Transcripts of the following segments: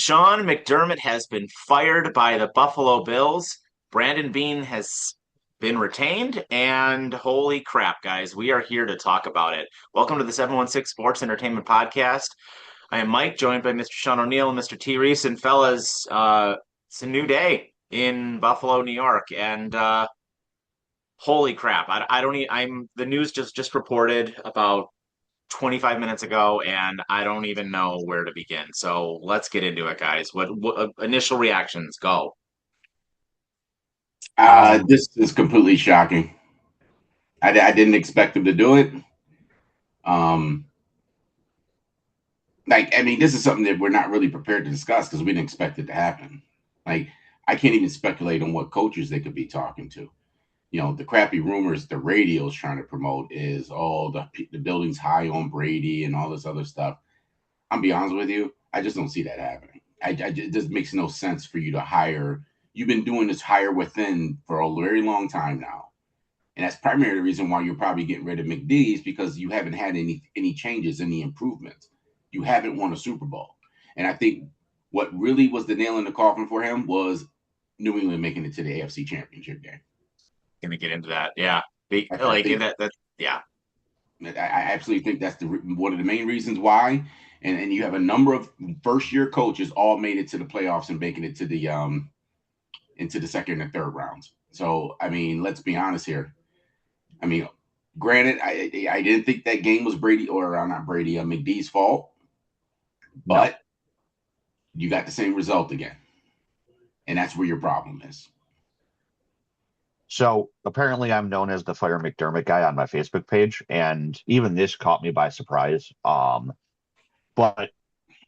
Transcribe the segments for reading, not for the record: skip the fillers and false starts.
Sean McDermott has been fired by the Buffalo Bills. Brandon Beane has been retained, and holy crap, guys, we are here to talk about it. Welcome to the 716 Sports Entertainment Podcast. I am Mike, joined by Mr. Sean O'Neill and Mr. T. Reese. And fellas, it's a new day in Buffalo, New York, and holy crap! I don't. I'm the news just reported about 25 minutes ago, and I don't even know where to begin. So let's get into it, guys. What initial reactions? Go. This is completely shocking. I didn't expect him to do it. Um, this is something that we're not really prepared to discuss because we didn't expect it to happen. Like, I can't even speculate on what coaches they could be talking to. You know, the crappy rumors the radio is trying to promote is, the building's high on Brady and all this other stuff. I'll be honest with you, I just don't see that happening. It just makes no sense for you to hire. You've been doing this hire within for a very long time now. And that's primarily the reason why you're probably getting rid of McDee's because you haven't had any changes, any improvements. You haven't won a Super Bowl. And I think what really was the nail in the coffin for him was New England making it to the AFC Championship game. Gonna get into that. Yeah. I think Yeah. I absolutely think that's one of the main reasons why. And you have a number of first year coaches all made it to the playoffs and making it to the into the second and third rounds. So I mean, let's be honest here. I mean, granted, I didn't think that game was Brady or not Brady, McDee's fault, but No. you got the same result again, and that's where your problem is. So apparently I'm known as the Fire McDermott guy on my Facebook page, and even this caught me by surprise. But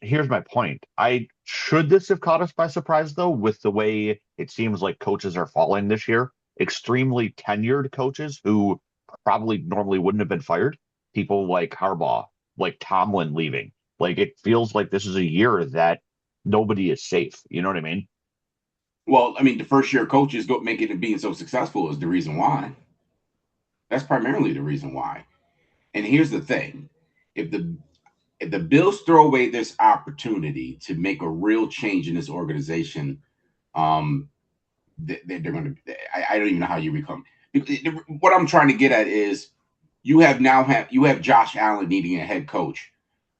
here's my point. I should this have caught us by surprise though, with the way it seems like coaches are falling this year? Extremely tenured coaches who probably normally wouldn't have been fired. People like Harbaugh, like Tomlin leaving. Like it feels like this is a year that nobody is safe. You know what I mean? Well, I mean, the first year coaches go making it being so successful is the reason why. That's primarily the reason why. And here's the thing: if the Bills throw away this opportunity to make a real change in this organization, um, they're going to. I don't even know how you become. What I'm trying to get at is you have Josh Allen needing a head coach.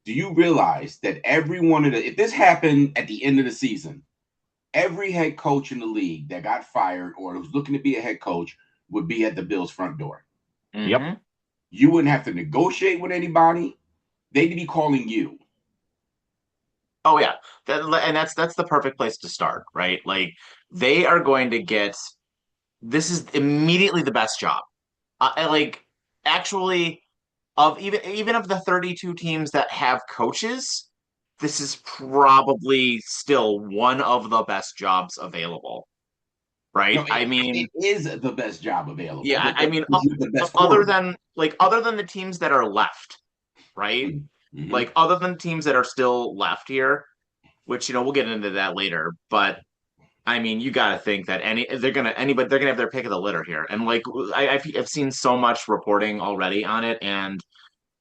Do you realize that every one of the if this happened at the end of the season, every head coach in the league that got fired or was looking to be a head coach would be at the Bills' front door. Yep. You wouldn't have to negotiate with anybody. They'd be calling you. Oh yeah. And that's the perfect place to start, right? Like they are going to get this is immediately the best job. Like actually of even of the 32 teams that have coaches, this is probably still one of the best jobs available, No, right? I mean, it is the best job available. yeah, I mean, The best other quarterback. than other than the teams that are left, right? Mm-hmm. Like other than teams that are still left here, which we'll get into that later, but I mean, you got to think that they're gonna have their pick of the litter here, and like I've seen so much reporting already on it, and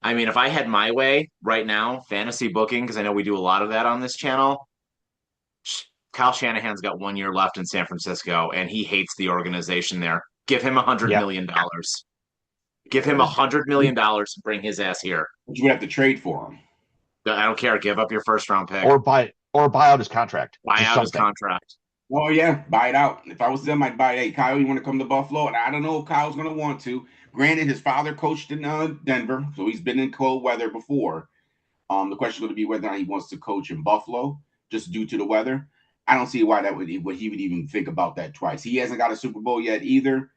I mean, if I had my way right now, fantasy booking, because I know we do a lot of that on this channel, Kyle Shanahan's got 1 year left in San Francisco, and he hates the organization there. Give him Yeah. $100 million. Give him $100 million to bring his ass here. But you would have to trade for him. I don't care. Give up your first round pick. Or buy out his contract. Buy Just out his something. contract. Oh yeah, buy it out. If I was them, I'd buy it. Hey, Kyle, you want to come to Buffalo? And I don't know if Kyle's going to want to. Granted, his father coached in Denver, so he's been in cold weather before. The question is going to be whether or not he wants to coach in Buffalo just due to the weather. I don't see why he would even think about that twice. He hasn't got a Super Bowl yet either.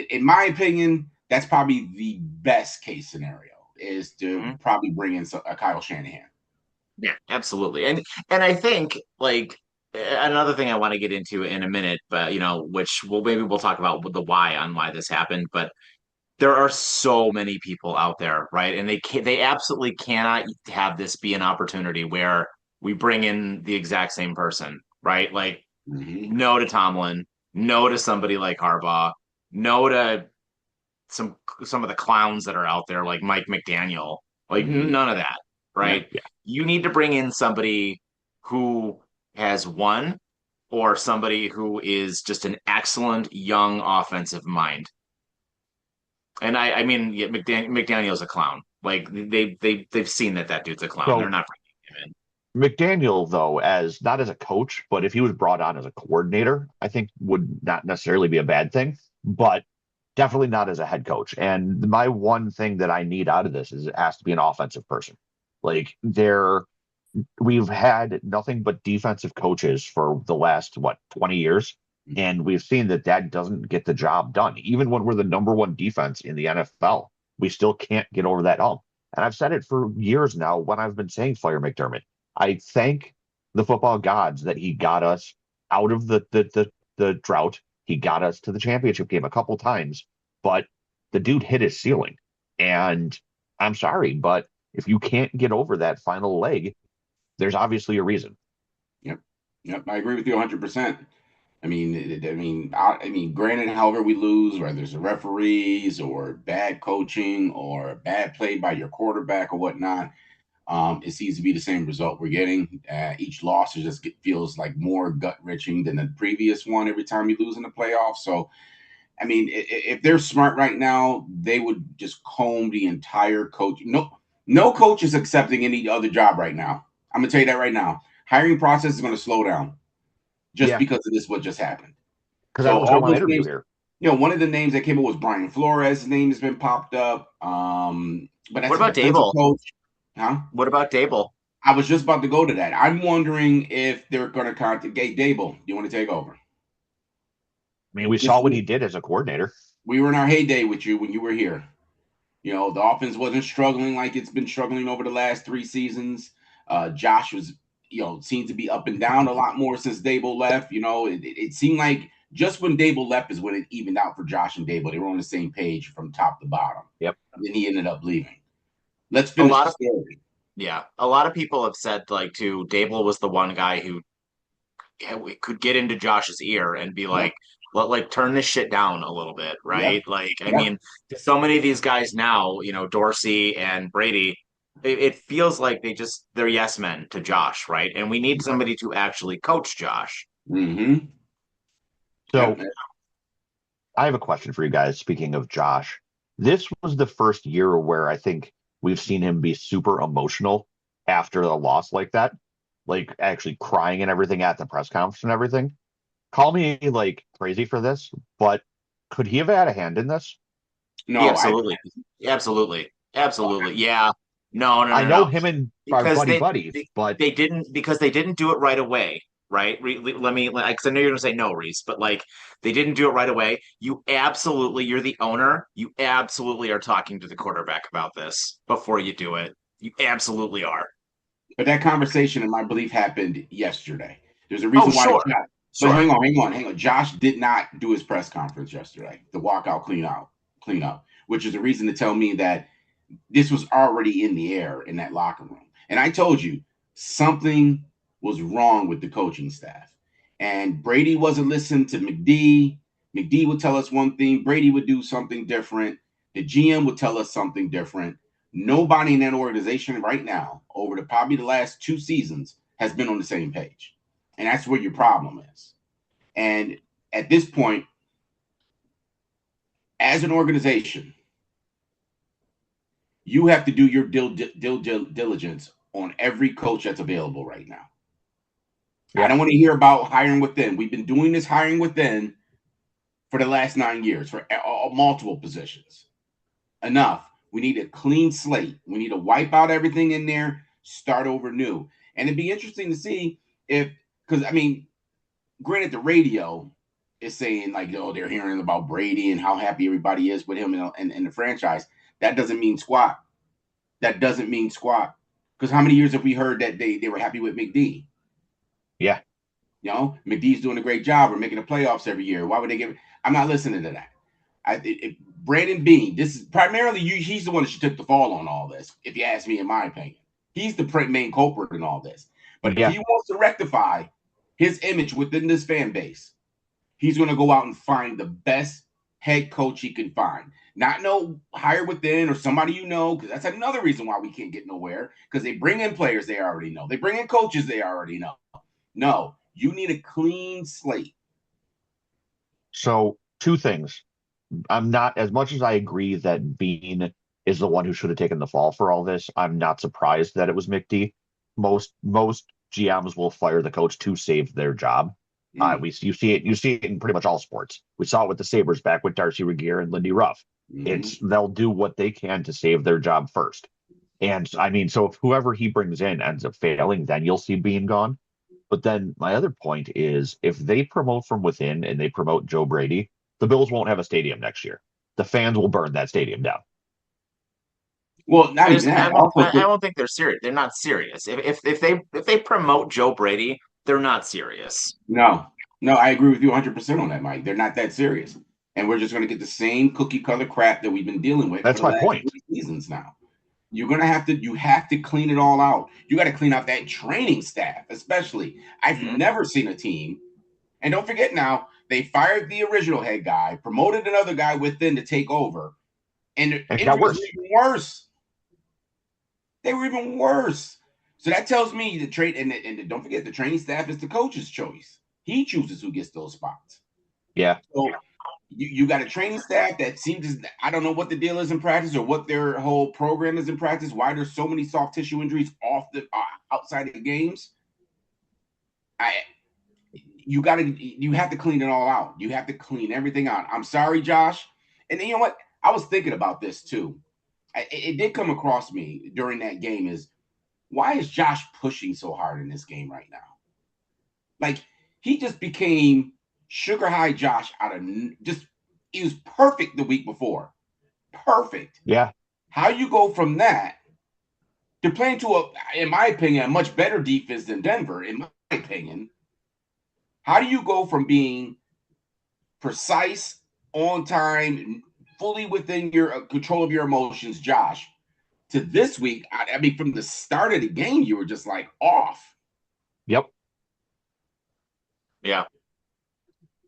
In my opinion, that's probably the best case scenario is to probably bring in a Kyle Shanahan. Yeah, absolutely. And I think like another thing I want to get into in a minute, but which we'll talk about the why on why this happened, but there are so many people out there, right? And they absolutely cannot have this be an opportunity where we bring in the exact same person, right? Like Mm-hmm. no to Tomlin, no to somebody like Harbaugh, no to some of the clowns that are out there like Mike McDaniel, like, Mm-hmm. none of that, Yeah. right? You need to bring in somebody who, I mean, I don't want to say is a has won or somebody who is just an excellent young offensive mind. And I mean, yeah, McDaniel's a clown. Like they've seen that dude's a clown. They're So not bringing him McDaniel, though, as not as a coach, but if he was brought on as a coordinator, I think would not necessarily be a bad thing, but definitely not as a head coach. And my one thing that I need out of this is it has to be an offensive person. Like we've had nothing but defensive coaches for the last, what, 20 years. And we've seen that doesn't get the job done. Even when we're the number one defense in the NFL, we still can't get over that hump. And I've said it for years now when I've been saying fire McDermott. I thank the football gods that he got us out of the drought. He got us to the championship game a couple times, but the dude hit his ceiling. And I'm sorry, but if you can't get over that final leg, there's obviously a reason. Yep. Yep. I agree with you 100%. I mean, granted, however we lose, whether it's the referees or bad coaching or bad play by your quarterback or whatnot, it seems to be the same result we're getting. Each loss feels like more gut wrenching than the previous one every time you lose in the playoffs. So, I mean, if they're smart right now, they would just comb the entire coach. No coach is accepting any other job right now. I'm gonna tell you that right now. Hiring process is going to slow down just Yeah, because of this what just happened. because So everyone's going all to want to those interview names, here. one of the names that came up was Brian Flores. His name has been popped up. But What that's a about defensive Dable? coach. Huh? What about Dable? I was just about to go to that. I'm wondering if they're going to contact Dable. Do you want to take over? I mean, we This saw what he did as a coordinator. We were in our heyday with you when you were here. The offense wasn't struggling like it's been struggling over the last 3 seasons. Josh was, seemed to be up and down a lot more since Dable left. It seemed like just when Dable left is when it evened out for Josh and Dable. They were on the same page from top to bottom. Yep. And then he ended up leaving. Let's A finish lot the of story. Yeah, a lot of people have said like too, Dable was the one guy who could get into Josh's ear and be Yep. like, like turn this shit down a little bit, Yep. right? Like, I Yep. mean, so many of these guys now, Dorsey and Brady, it feels like they're yes men to Josh, right? And we need somebody to actually coach Josh. Mm-hmm. Yep. So I have a question for you guys. Speaking of Josh, this was the first year where I think we've seen him be super emotional after a loss like that, like actually crying and everything at the press conference and everything. Call me like crazy for this, but could he have had a hand in this? He No, absolutely, absolutely, absolutely. Yeah. No, no, I no, know no. him and our Because buddy they buddy, they, but they didn't do it right away, right? Let me, because I know you're gonna say no, Reese, but like they didn't do it right away. You're the owner. You absolutely are talking to the quarterback about this before you do it. You absolutely are. but that conversation, in my belief, happened yesterday. There's a Oh, reason why sure, Josh, but sure. hang on. Josh did not do his press conference yesterday. The walkout clean up, which is a reason to tell me that this was already in the air in that locker room. And I told you something was wrong with the coaching staff. And Brady wasn't listening to McD. McD would tell us one thing, Brady would do something different. The GM would tell us something different. Nobody in that organization right now, over probably the last 2 seasons, has been on the same page. And that's where your problem is. And at this point, as an organization, you have to do your diligence on every coach that's available right now. I yeah, don't want to hear about hiring within. We've been doing this hiring within for the last 9 years for multiple positions. Enough. We need a clean slate. We need to wipe out everything in there, start over new. And it'd be interesting to see because I mean, granted, the radio is saying like, oh, they're hearing about Brady and how happy everybody is with him in the franchise. That doesn't mean squat. That doesn't mean squat. Because how many years have we heard that they were happy with McD? yeah, McD's doing a great job. We're making the playoffs every year. Why would they give it? I'm not listening to that. Brandon Beane, this is primarily you. He's the one that should take the fall on all this. If you ask me, in my opinion, he's the main culprit in all this. But if yeah. he wants to rectify his image within this fan base, he's going to go out and find the best head coach he can find. Not no hire within or somebody because that's another reason why we can't get nowhere. Because they bring in players they already know. They bring in coaches they already know. No, you need a clean slate. So, two things. I'm not, as much as I agree that Bean is the one who should have taken the fall for all this, I'm not surprised that it was McD. Most GMs will fire the coach to save their job. Mm, You see it in pretty much all sports. We saw it with the Sabres back with Darcy Regier and Lindy Ruff. mm-hmm. It's they'll do what they can to save their job first. And I mean, so if whoever he brings in ends up failing, then you'll see Bean gone. But then my other point is if they promote from within and they promote Joe Brady, the Bills won't have a stadium next year. The fans will burn that stadium down. Well, not I even just that. Also, I don't think they're serious. They're not serious. If they promote Joe Brady, they're not serious. no, no, I agree with you 100% on that, Mike. They're not that serious. And we're just going to get the same cookie cutter crap that we've been dealing with for That's the my last point. 3 seasons now. You have to clean it all out. You got to clean out that training staff, especially. I've Mhm. never seen a team, and don't forget now, they fired the original head guy, promoted another guy within to take over, and the And it got injuries were worse. even worse. They were even worse. So that tells me the trade, and don't forget, the training staff is the coach's choice. He chooses who gets those spots. Yeah. So you got a training staff that seems, I don't know what the deal is in practice or what their whole program is in practice. Why there's so many soft tissue injuries off the outside of the games. I you have to clean it all out. You have to clean everything out. I'm sorry, Josh. And you know what? I was thinking about this too. It did come across me during that game is why is Josh pushing so hard in this game right now? Like he just became sugar high Josh out of just he was perfect the week before. Perfect. Yeah. How you go from that to playing to in my opinion, a much better defense than Denver, in my opinion. How do you go from being precise, on time, fully within your control of your emotions, Josh, to this week? I mean, from the start of the game, you were just like off. Yep. Yeah.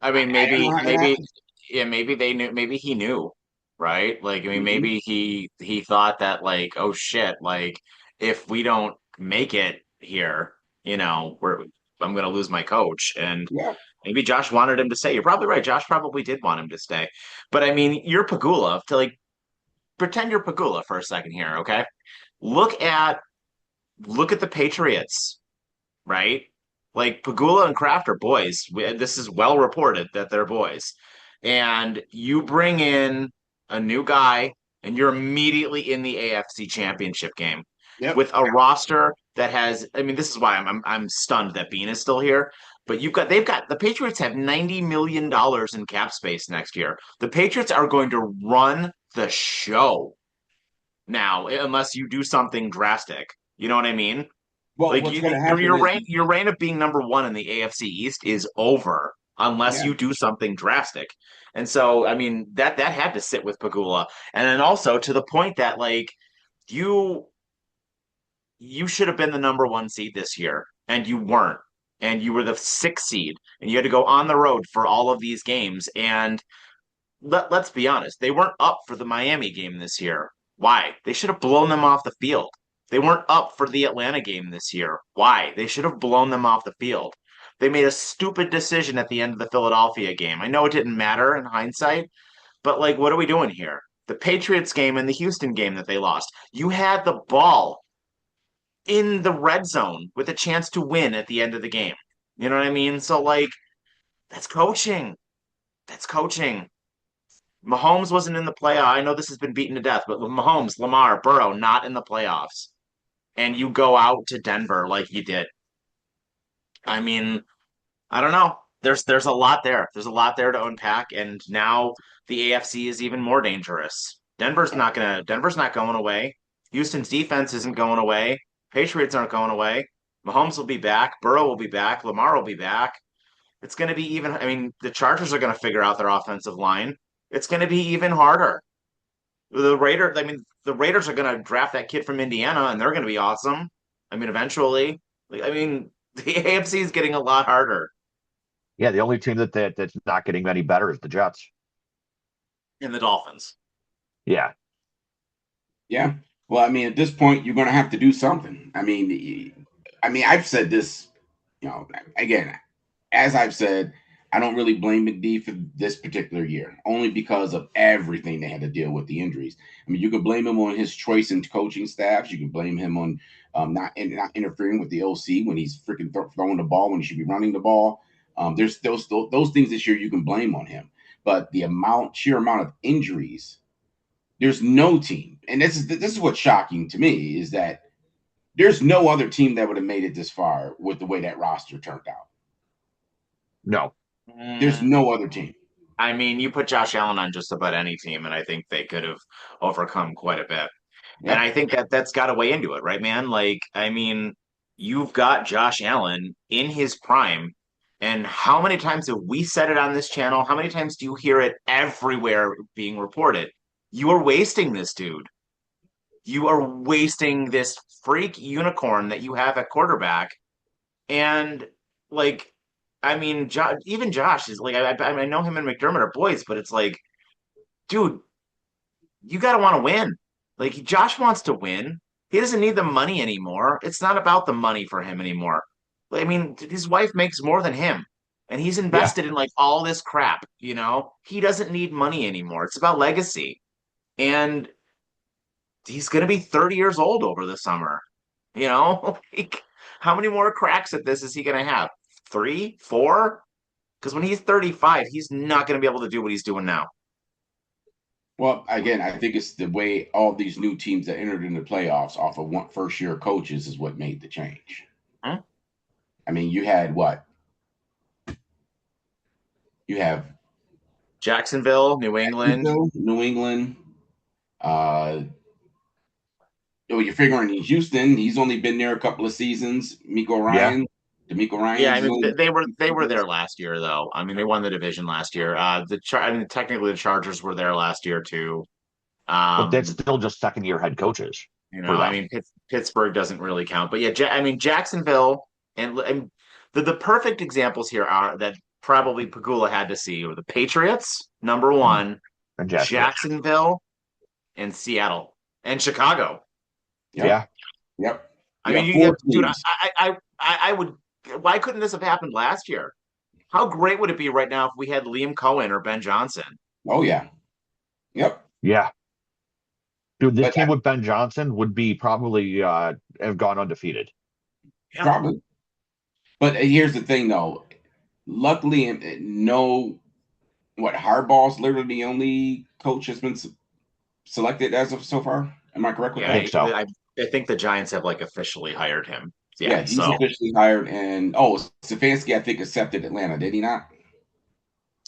I mean, I don't know how that happened. yeah, maybe he knew, right? Like, I mean, Mm-hmm. maybe he thought that, like, oh shit, like, if we don't make it here, I'm gonna lose my coach, and Yeah. maybe Josh wanted him to stay. You're probably right. Josh probably did want him to stay, but I mean, you're Pagula. To like pretend you're Pagula for a second here, okay? Look at look at the Patriots, right? Like Pagula and Kraft are boys. This is well reported that they're boys. And you bring in a new guy, and you're immediately in the AFC Championship game Yep. with a roster that has. I mean, this is why I'm stunned that Bean is still here. But they've got the Patriots have $90 million in cap space next year. The Patriots are going to run the show now, unless you do something drastic. You know what I mean? Well, Like what's going to your happen your is, reign your reign of being number one in the AFC East is over unless yeah. you do something drastic. And so, I mean, that had to sit with Pagula. And then also to the point that like you you should have been the number one seed this year, and you weren't. And you were the sixth seed, and you had to go on the road for all of these games. And let's be honest, they weren't up for the Miami game this year. Why? They should have blown them off the field. They weren't up for the Atlanta game this year. Why? They should have blown them off the field. They made a stupid decision at the end of the Philadelphia game. I know it didn't matter in hindsight, but like, what are we doing here? The Patriots game and the Houston game that they lost. You had the ball in the red zone with a chance to win at the end of the game. You know what I mean? So, like, that's coaching. That's coaching. Mahomes wasn't in the playoff. I know this has been beaten to death, but Mahomes, Lamar, Burrow, not in the playoffs. And you go out to Denver like you did. I mean, I don't know. There's a lot there. There's a lot there to unpack, and now the AFC is even more dangerous. Denver's not going away. Houston's defense isn't going away. Patriots aren't going away. Mahomes will be back. Burrow will be back. Lamar will be back. It's going to be even. I mean, the Chargers are going to figure out their offensive line. It's going to be even harder. The Raiders are going to draft that kid from Indiana, and they're going to be awesome. I mean, eventually. I mean, the AFC is getting a lot harder. Yeah. The only team that's not getting any better is the Jets. In the Dolphins. Yeah. Yeah. Well, I mean, at this point, you're going to have to do something. I mean, I've said this Again, as I've said, I don't really blame McD for this particular year, only because of everything they had to deal with the injuries. I mean, you could blame him on his choice in coaching staffs. You can blame him on not interfering with the OC when he's freaking throwing the ball when he should be running the ball. There's those things this year you can blame on him, but the sheer amount of injuries, there's no team, and this is what's shocking to me is that there's no other team that would have made it this far with the way that roster turned out. No. There's no other team. I mean, you put Josh Allen on just about any team, and I think they could have overcome quite a bit. And I Yep. think that's got to weigh into it, right, man? Like, I mean, you've got Josh Allen in his prime. And how many times have we said it on this channel? How many times do you hear it everywhere being reported? You are wasting this dude. You are wasting this freak unicorn that you have at quarterback. And like, I mean, even Josh is like, I know him and McDermott are boys, but it's like, dude, you got to want to win. Like, Josh wants to win. He doesn't need the money anymore. It's not about the money for him anymore. I mean, his wife makes more than him, and he's Yeah. invested in like all this crap, you know? He doesn't need money anymore. It's about legacy. And he's going to be 30 years old over the summer, you know? Like, how many more cracks at this is he going to have? Three, four? Because when he's 35, he's not going to be able to do what he's doing now. Well, again, I think it's the way all these new teams that entered into playoffs off of one first year coaches is what made the change. Huh? I mean, you had what? You have Jacksonville, New England. New England. You're figuring in Houston, he's only been there a couple of seasons. D'Amico Yeah. Yeah, Ryan's I mean only they were there last year though. I mean they won the division last year. I mean technically the Chargers were there last year too. But that's Um, still just second year head coaches for I them. mean Pittsburgh doesn't really count, but yeah, I mean Jacksonville and the perfect examples here are that probably Pagula had to see were the Patriots, number And, one, and Jacksonville. Jacksonville, and Seattle and Chicago. Yep. Yeah. Yep. I You mean, got four dude, teams. I would. Why couldn't this have happened last year? How great would it be right now if we had Liam Cohen or Ben Johnson? Oh yeah. Yep. Yeah. Dude, this But team with Ben Johnson would be probably have gone undefeated. Yeah, probably. But here's the thing though. Luckily, no what Hardball's literally the only coach has been selected as of so far. Am I correct with I yeah. think that? so. I think the Giants have like officially hired him. Yeah, Yeah, he's so officially hired, and Stefanski I think accepted Atlanta. Did he not?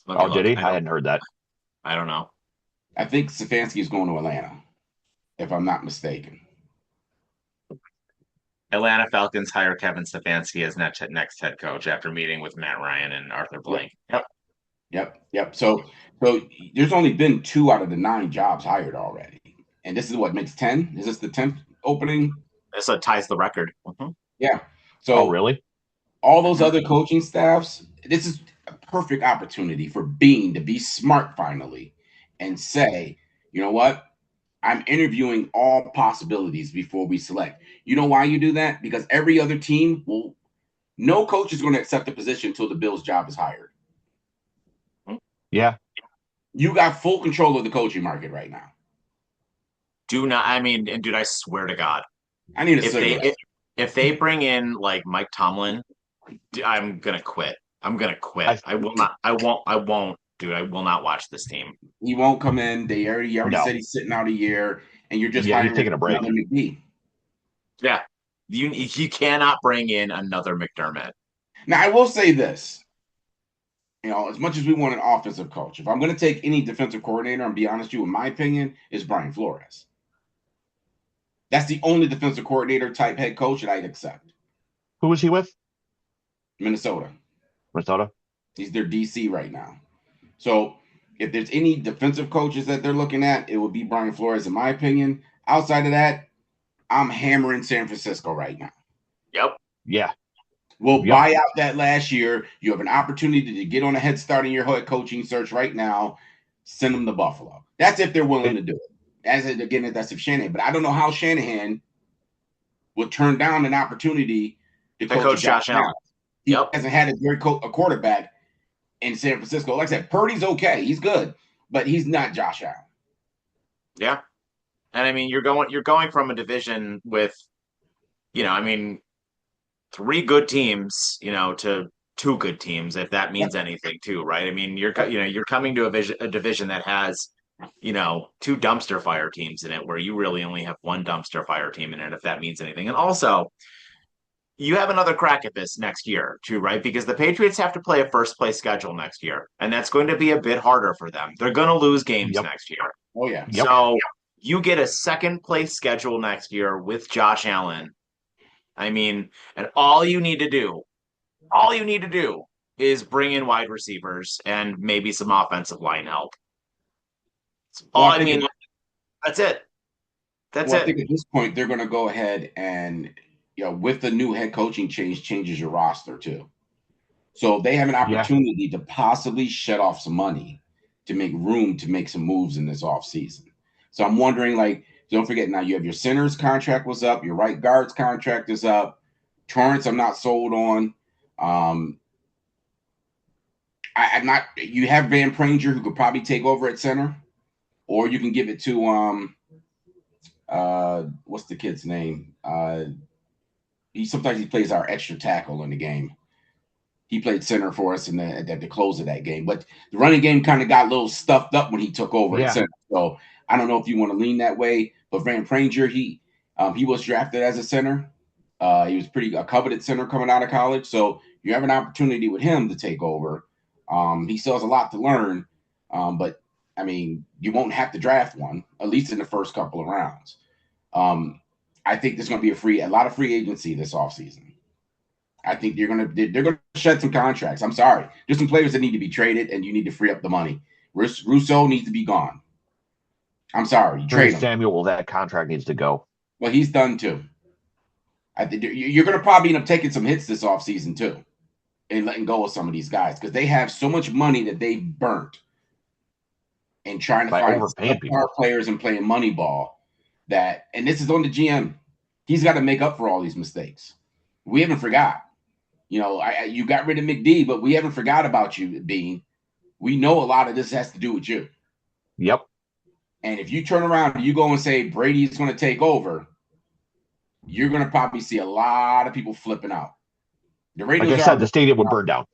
let me Oh, did look. he? I hadn't heard that. I don't know. I think Stefanski is going to Atlanta, if I'm not mistaken. Atlanta Falcons hire Kevin Stefanski as next head coach after meeting with Matt Ryan and Arthur Yep, Blank. Yep. yep. So there's only been 2 out of the 9 jobs hired already, and this is what makes 10. Is this the 10th opening? This ties the record. Mhm. Yeah. Oh, So really? all those Mhm. other coaching staffs, this is a perfect opportunity for Bean to be smart finally and say, you know what? I'm interviewing all possibilities before we select. You know why you do that? Because every other team will, no coach is going to accept the position until the Bills' job is hired. Yeah. You got full control of the coaching market right now. Do not. I mean, and dude, I swear to God, I need a if cigarette. if they bring in like Mike Tomlin, I'm gonna quit. I'm gonna quit. I I will not. I won't. I won't, dude. I will not watch this team. He won't come in. You already no. said he's sitting out a year, and you're just Yeah, he's hiring taking a break. another McGee. Yeah, you cannot bring in another McDermott. Now, I will say this. As much as we want an offensive coach, if I'm going to take any defensive coordinator, and be honest with you, in my opinion, is Brian Flores. That's the only defensive coordinator type head coach that I'd accept. Who was he with? Minnesota. Minnesota? He's their DC right now. So if there's any defensive coaches that they're looking at, it would be Brian Flores, in my opinion. Outside of that, I'm hammering San Francisco right now. Yep. Yeah. We'll buy out that last year. You have an opportunity to get on a head start in your head coaching search right now. Send them to Buffalo. That's if they're willing to do it. That's if Shanahan. But I don't know how Shanahan would turn down an opportunity to coach Josh Allen. He Yep. hasn't had a quarterback in San Francisco. Like I said, Purdy's okay. He's good, but he's not Josh Allen. Yeah. And I mean, you're going from a division with, I mean, three good teams, to two good teams, if that means anything too, right? I mean, you're coming to a division that has, two dumpster fire teams in it, where you really only have one dumpster fire team in it, if that means anything. And also, you have another crack at this next year too, right? Because the Patriots have to play a first place schedule next year, and that's going to be a bit harder for them. They're going to lose games Yep. next year. Oh yeah. Yep. So you get a second place schedule next year with Josh Allen. I mean, and all you need to do is bring in wide receivers and maybe some offensive line help. Well, I mean, that's it. That's I it. think at this point they're going to go ahead and with the new head coaching changes your roster too. So they have an opportunity to possibly shut off some money to make room to make some moves in this offseason. So I'm wondering, like, don't forget now you have your center's contract was up, your right guard's contract is up. Torrance, I'm not sold on. I'm not. You have Van Pranger who could probably take over at center, or you can give it to what's the kid's name? Sometimes he plays our extra tackle in the game. He played center for us at the close of that game. But the running game kind of got a little stuffed up when he took over at center. So I don't know if you want to lean that way. But Van Pranger, he was drafted as a center. He was a coveted center coming out of college. So you have an opportunity with him to take over. He still has a lot to learn. But, I mean, you won't have to draft one, at least in the first couple of rounds. I think there's going to be a lot of free agency this offseason. I think they're gonna shed some contracts. I'm sorry. There's some players that need to be traded, and you need to free up the money. Rousseau needs to be gone. I'm sorry. You trade him. Samuel, that contract needs to go. Well, he's done too. I think you're gonna probably end up taking some hits this offseason too, and letting go of some of these guys because they have so much money that they've burnt and trying to find star players and playing money ball. And this is on the GM. He's got to make up for all these mistakes. We haven't forgot. You got rid of McD, but we haven't forgot about you, Bean. We know a lot of this has to do with you. Yep. And if you turn around and you go and say Brady's going to take over, you're going to probably see a lot of people flipping out. The radios, like I said, the stadium would burn down.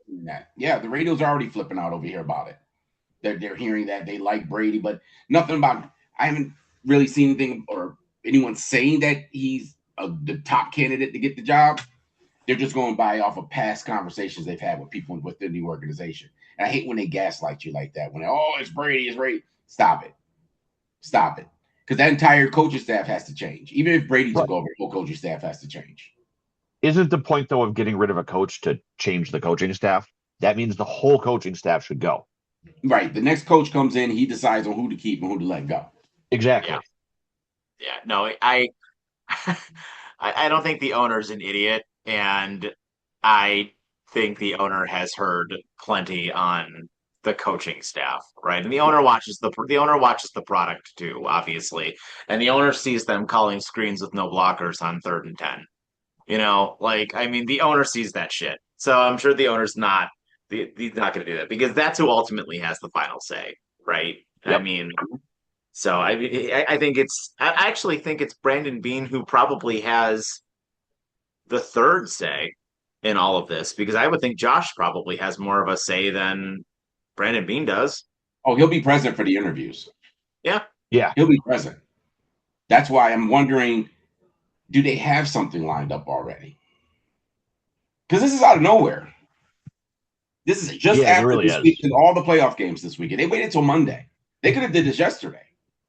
Yeah, the radios are already flipping out over here about it. They're hearing that they like Brady, but nothing about. I haven't really seen anything or anyone saying that he's the top candidate to get the job. They're just going by off of past conversations they've had with people within the organization. And I hate when they gaslight you like that. When it's Brady, it's Brady. Stop it. Because that entire coaching staff has to change. Even if Brady took over, the whole coaching staff has to change. Isn't the point, though, of getting rid of a coach to change the coaching staff? That means the whole coaching staff should go. Right. The next coach comes in, he decides on who to keep and who to let go. Exactly. Yeah. No, I don't think the owner's an idiot. And I think the owner has heard plenty on the coaching staff, right? And the owner watches the product too, obviously, and the owner sees them calling screens with no blockers on 3rd and 10. I mean, the owner sees that shit, so I'm sure the owner's not he's not going to do that because that's who ultimately has the final say, right? Yep. I mean. So I think I actually think it's Brandon Beane who probably has the third say in all of this because I would think Josh probably has more of a say than Brandon Beane does. Oh, he'll be present for the interviews. Yeah. He'll be present. That's why I'm wondering, do they have something lined up already? Because this is out of nowhere. This is just after really this week and all the playoff games this weekend. They waited till Monday. They could have did this yesterday.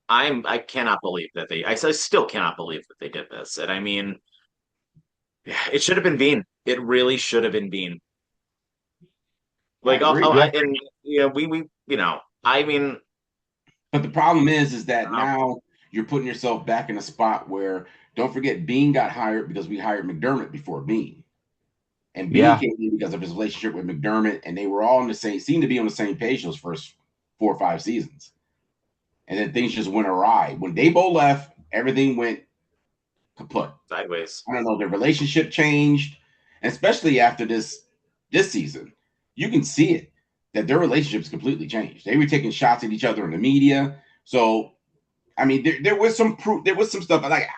I cannot believe that I still cannot believe that they did this. And I mean, it should have been Bean. It really should have been Bean. I mean. But the problem is that now you're putting yourself back in a spot where, don't forget, Bean got hired because we hired McDermott before Bean. And Bean came in because of his relationship with McDermott, and they were all seemed to be on the same page those first 4 or 5 seasons. And then things just went awry. When Dabo left, everything went kaput. Sideways. I don't know. Their relationship changed, and especially after this this season, you can see it that their relationships completely changed. They were taking shots at each other in the media. So, I mean, there was some proof. There was some stuff. Like,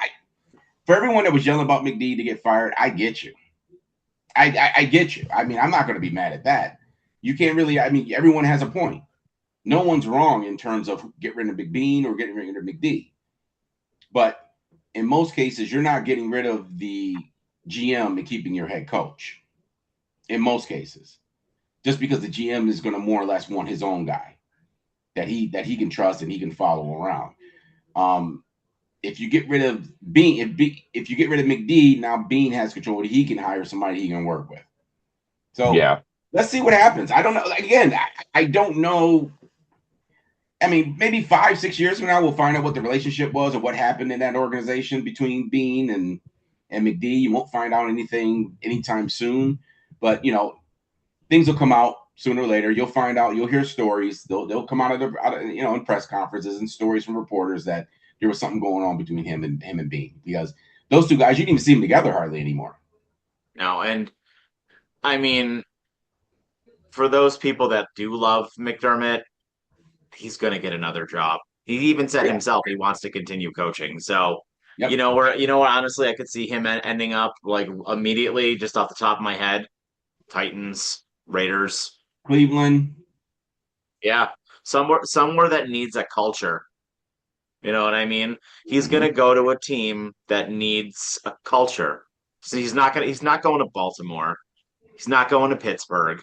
for everyone that was yelling about McD to get fired, I get you. I get you. I mean, I'm not going to be mad at that. You can't really. I mean, everyone has a point. No one's wrong in terms of get rid of McBean or getting rid of McD. But in most cases, you're not getting rid of the GM and keeping your head coach. In most cases, just because the GM is going to more or less want his own guy that he can trust and he can follow around. If you get rid of Bean, if you get rid of McD, now Bean has control. He can hire somebody he can work with. So Yeah. let's see what happens. I don't know. Again, I don't know. I mean, maybe 5-6 years from now, we'll find out what the relationship was or what happened in that organization between Bean and McD. You won't find out anything anytime soon, but things will come out sooner or later. You'll find out. You'll hear stories. They'll come out of in press conferences and stories from reporters that there was something going on between him and Bean, because those two guys, you didn't even see them together hardly anymore. No, and I mean, for those people that do love McDermott, he's going to get another job. He even said himself he wants to continue coaching. So, Yep. honestly, I could see him ending up like immediately, just off the top of my head, Titans, Raiders, Cleveland. Yeah, somewhere that needs a culture. You know what I mean? He's gonna go to a team that needs a culture. So he's not going to Baltimore. He's not going to Pittsburgh.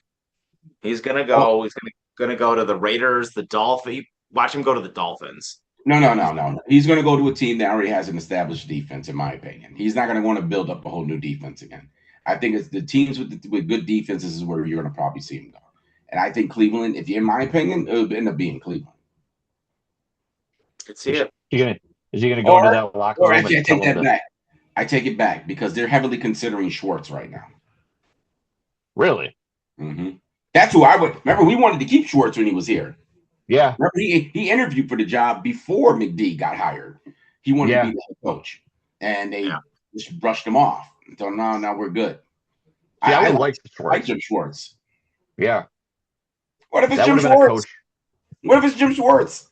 He's gonna go to the Raiders, the Dolphins. Watch him go to the Dolphins. No. He's going to go to a team that already has an established defense, in my opinion. He's not going to want to build up a whole new defense again. I think it's the teams with good defenses is where you're going to probably see him go. And I think Cleveland, in my opinion, it would end up being Cleveland. Could see it. Is he gonna go into that locker room? Actually, I take that back. I take it back because they're heavily considering Schwartz right now. Really? Mm-hmm. That's who I would remember. We wanted to keep Schwartz when he was here. Yeah. Remember, he interviewed for the job before McD got hired. He wanted to be the head coach, and they just brushed him off. So now we're good. Yeah, I like Jim Schwartz. Yeah. What if it's Jim Schwartz? What if it's Jim Schwartz?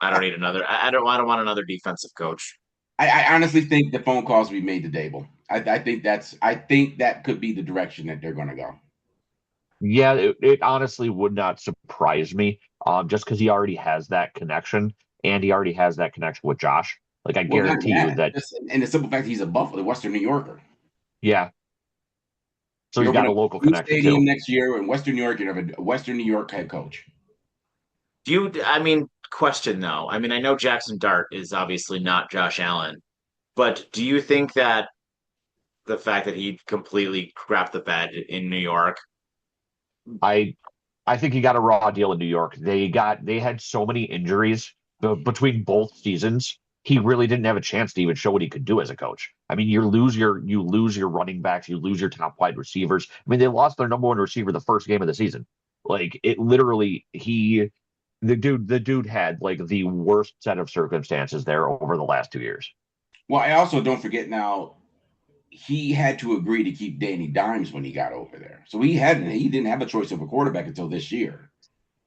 I don't need another. I don't want another defensive coach. I honestly think the phone calls will be made to Dable. I think that could be the direction that they're going to go. Yeah, it honestly would not surprise me. Just because he already has that connection, and he already has that connection with Josh. Like I guarantee you that. And the simple fact he's a Buffalo, Western New Yorker. Yeah. So he's got a local connection stadium too. Next year in Western New York, you have a Western New York head coach. Question though. I mean, I know Jackson Dart is obviously not Josh Allen, but do you think that the fact that he completely crapped the bed in New York? I think he got a raw deal in New York. They had so many injuries between both seasons. He really didn't have a chance to even show what he could do as a coach. I mean, you lose your running backs, you lose your top wide receivers. I mean, they lost their number one receiver the first game of the season. Like it literally, the dude had like the worst set of circumstances there over the last 2 years. Well, I also don't forget now, he had to agree to keep Danny Dimes when he got over there. So he didn't have a choice of a quarterback until this year.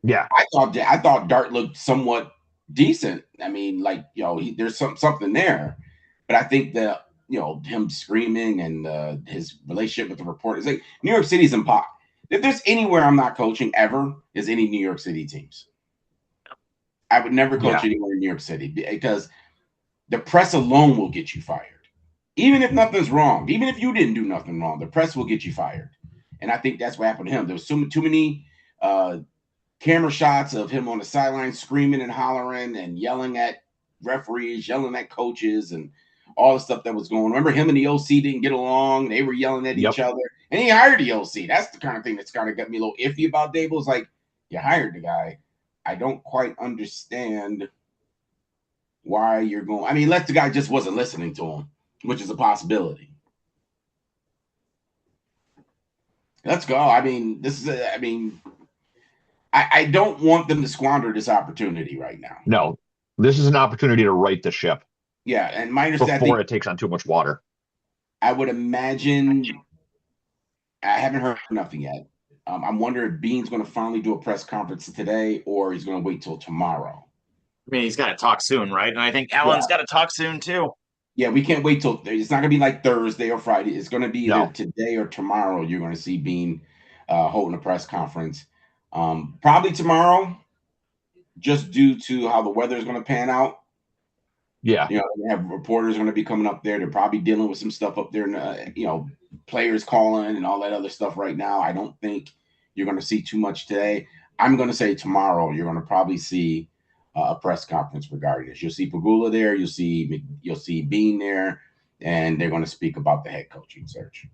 Yeah. I thought Dart looked somewhat decent. I mean, there's something there. But I think that, him screaming and his relationship with the reporters, like New York City's impossible. If there's anywhere I'm not coaching ever, is any New York City teams. I would never coach anywhere in New York City because the press alone will get you fired. Even if nothing's wrong, even if you didn't do nothing wrong, the press will get you fired. And I think that's what happened to him. There was too many camera shots of him on the sideline screaming and hollering and yelling at referees, yelling at coaches, and all the stuff that was going on. Remember, him and the OC didn't get along. They were yelling at each other. And he hired the OC. That's the kind of thing that's kind of got me a little iffy about Dable. It's like, you hired the guy. I don't quite understand why you're going. I mean, unless the guy just wasn't listening to him, which is a possibility. Let's go. I mean, I don't want them to squander this opportunity right now. No, this is an opportunity to right the ship. Yeah, and my understanding before it takes on too much water. I would imagine I haven't heard nothing yet. I'm wondering if Bean's going to finally do a press conference today, or he's going to wait till tomorrow. I mean, he's got to talk soon, right? And I think Yeah, Allen's got to talk soon too. yeah. We can't wait till it's not going to be like Thursday or Friday. It's going to be either No. today or tomorrow. You're going to see Bean holding a press conference. Probably tomorrow, just due to how the weather is going to pan out. Yeah. You know, they have reporters going to be coming up there. They're probably dealing with some stuff up there, and players calling and all that other stuff right now. I don't think you're going to see too much today. I'm going to say tomorrow you're going to probably see a press conference regarding this. You'll see Pagula there. You'll see Bean there, and they're going to speak about the head coaching search.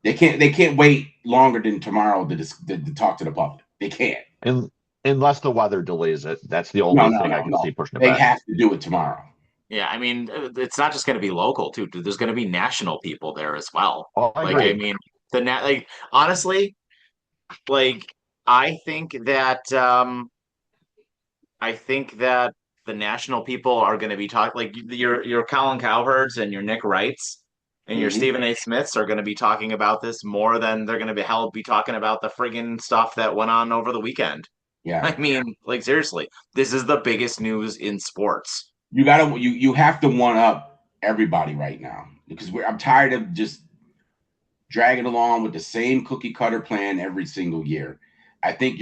They can't wait longer than tomorrow to talk to the public. They can't. Unless the weather delays it. That's the No, only no, thing no, I can no. see pushing it They back. have to do it tomorrow. Yeah, I mean, it's not just going to be local too. There's going to be national people there as well. Oh, I Like, agree. I mean, honestly, like I think that I think that the national people are going to be talking like your Colin Cowherds and your Nick Wrights and your Mm-hmm. Stephen A. Smiths are going to be talking about this more than they're going to be talking about the friggin' stuff that went on over the weekend. Yeah. I mean, like seriously, this is the biggest news in sports. You have to one up everybody right now because I'm tired of just dragging along with the same cookie cutter plan every single year. I think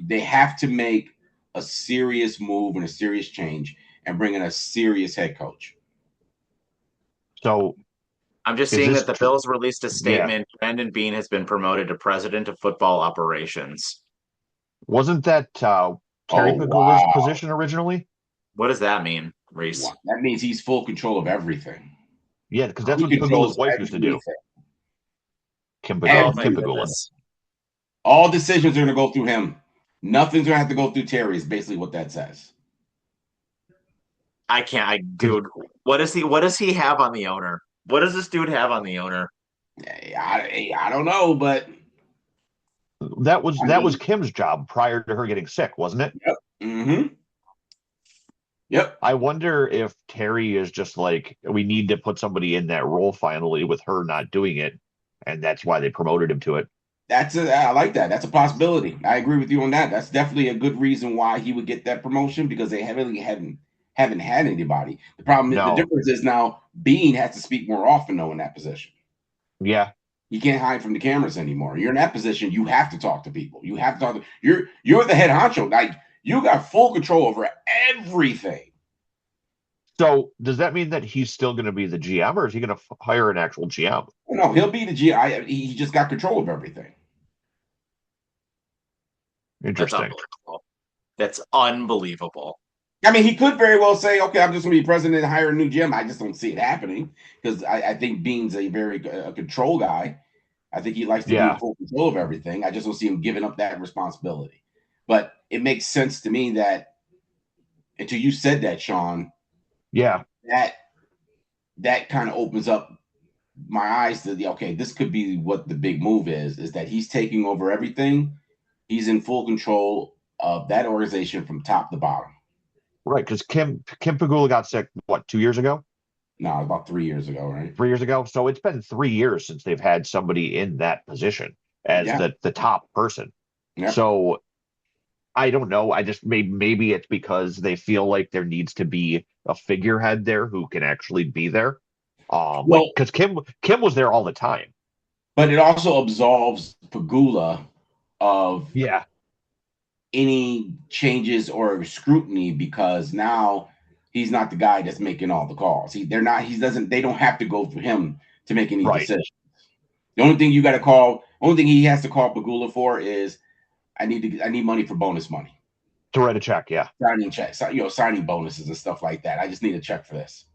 they have to make a serious move and a serious change and bring in a serious head coach. So I'm just is seeing this that the Bills released a yeah. statement. Brandon Beane has been promoted to president of football operations. Wasn't that Terry Oh Pagula's wow. position originally? What does that mean, Reese? Wow. That means he's full control of everything. Yeah, because that's He what Pagula's controls wife used to do. everything. Kim Oh Pagula. my Kim Pagula. goodness. All decisions are going to go through him. Nothing's going to have to go through Terry. Is basically what that says. I can't. Dude, what does he have on the owner? What does this dude have on the owner? I don't know, but That was Kim's job prior to her getting sick, wasn't it? Yep. Mm-hmm. Yep. I wonder if Terry is just like, we need to put somebody in that role finally with her not doing it, and that's why they promoted him to it. I like that. That's a possibility. I agree with you on that. That's definitely a good reason why he would get that promotion because they haven't had anybody. The problem is the difference is now Bean has to speak more often though in that position. Yeah. You can't hide from the cameras anymore. You're in that position. You have to talk to people. You have to talk to you're the head honcho. Like you got full control over everything. So does that mean that he's still going to be the GM, or is he going to hire an actual GM? No, he'll be the GM. He just got control of everything. Interesting. That's unbelievable. I mean, he could very well say, "Okay, I'm just going to be president and hire a new GM." I just don't see it happening because I think Bean's a very control guy. I think he likes to be in full control of everything. I just don't see him giving up that responsibility. But it makes sense to me that until you said that, Sean, yeah, that kind of opens up my eyes to this could be what the big move is that he's taking over everything. He's in full control of that organization from top to bottom. Right, because Kim Pagula got sick, 2 years ago? No, about 3 years ago, right? 3 years ago. So it's been 3 years since they've had somebody in that position as the top person. Yep. So I don't know. I just maybe it's because they feel like there needs to be a figurehead there who can actually be there. Because Kim was there all the time. But it also absolves Pagula of any changes or scrutiny because now he's not the guy that's making all the calls. They don't have to go through him to make any decisions. The only thing he has to call Pagula for is I need money for bonus money. To write a check, yeah. Signing checks, signing bonuses and stuff like that. I just need a check for this.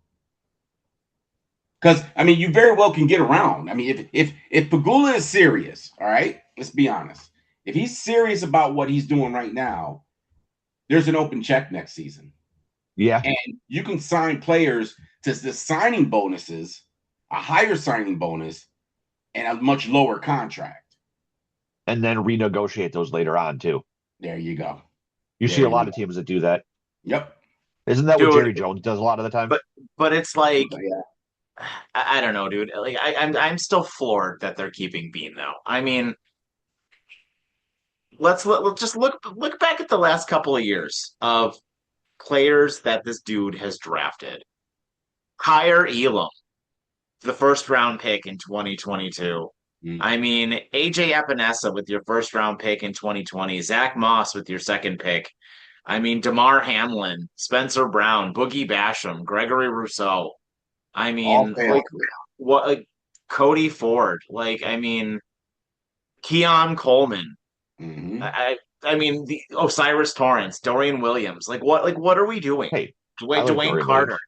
Because I mean, you very well can get around. I mean, if Pagula is serious, all right, let's be honest. If he's serious about what he's doing right now, there's an open check next season. Yeah. And you can sign players to the signing bonuses, a higher signing bonus, and a much lower contract. And then renegotiate those later on, too. There you go. You see a lot of teams that do that. Yep. Isn't that what Jerry Jones does a lot of the time? But it's like, I don't know, dude. Like I'm still floored that they're keeping Bean though. I mean, let's just look back at the last couple of years of players that this dude has drafted. Kyer Elam, the first round pick in 2022. Mm. I mean, AJ Epinesa with your first round pick in 2020, Zach Moss with your second pick. I mean, DeMar Hamlin, Spencer Brown, Boogie Basham, Gregory Rousseau. I All mean, failed. what, Cody Ford. I mean, Keon Coleman. Hmm. I mean, the Osiris Torrance, Dorian Williams. What are we doing? Hey, I like Dwayne Dorian Carter. Williams.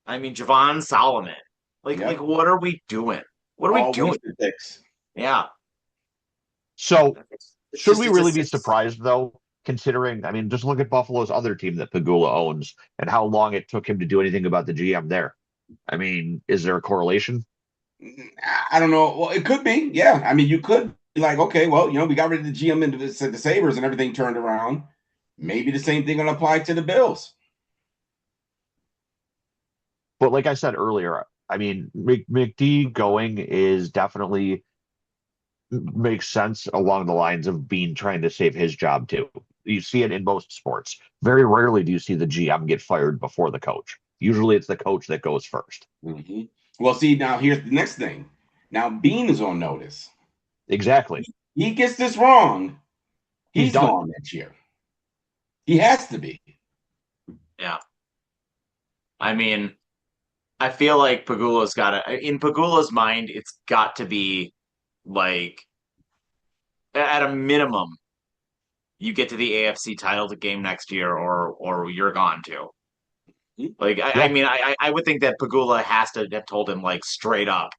I mean, Javon Solomon. Yep. What are we doing? What are we All doing? wasted picks. Yeah, So it's should just we it's really just be it's surprised though? Considering, I mean, just look at Buffalo's other team that Pagula owns and how long it took him to do anything about the GM there. I mean, is there a correlation? I don't know. Well, it could be. Yeah. I mean, you could be like, okay, well, we got rid of the GM and the Sabres and everything turned around. Maybe the same thing will apply to the Bills. But like I said earlier, I mean, McD going is definitely makes sense along the lines of Bean trying to save his job too. You see it in most sports. Very rarely do you see the GM get fired before the coach. Usually it's the coach that goes first. Hmm. Well, see, now here's the next thing. Now, Bean is on notice. Exactly. He gets this wrong, He's he's done. gone next year. He has to be. yeah. I mean, I feel like Pagula's got to in Pagula's mind, it's got to be like at a minimum, you get to the AFC title game next year, or you're gone too. I Yeah. mean, I would think that Pagula has to have told him straight up,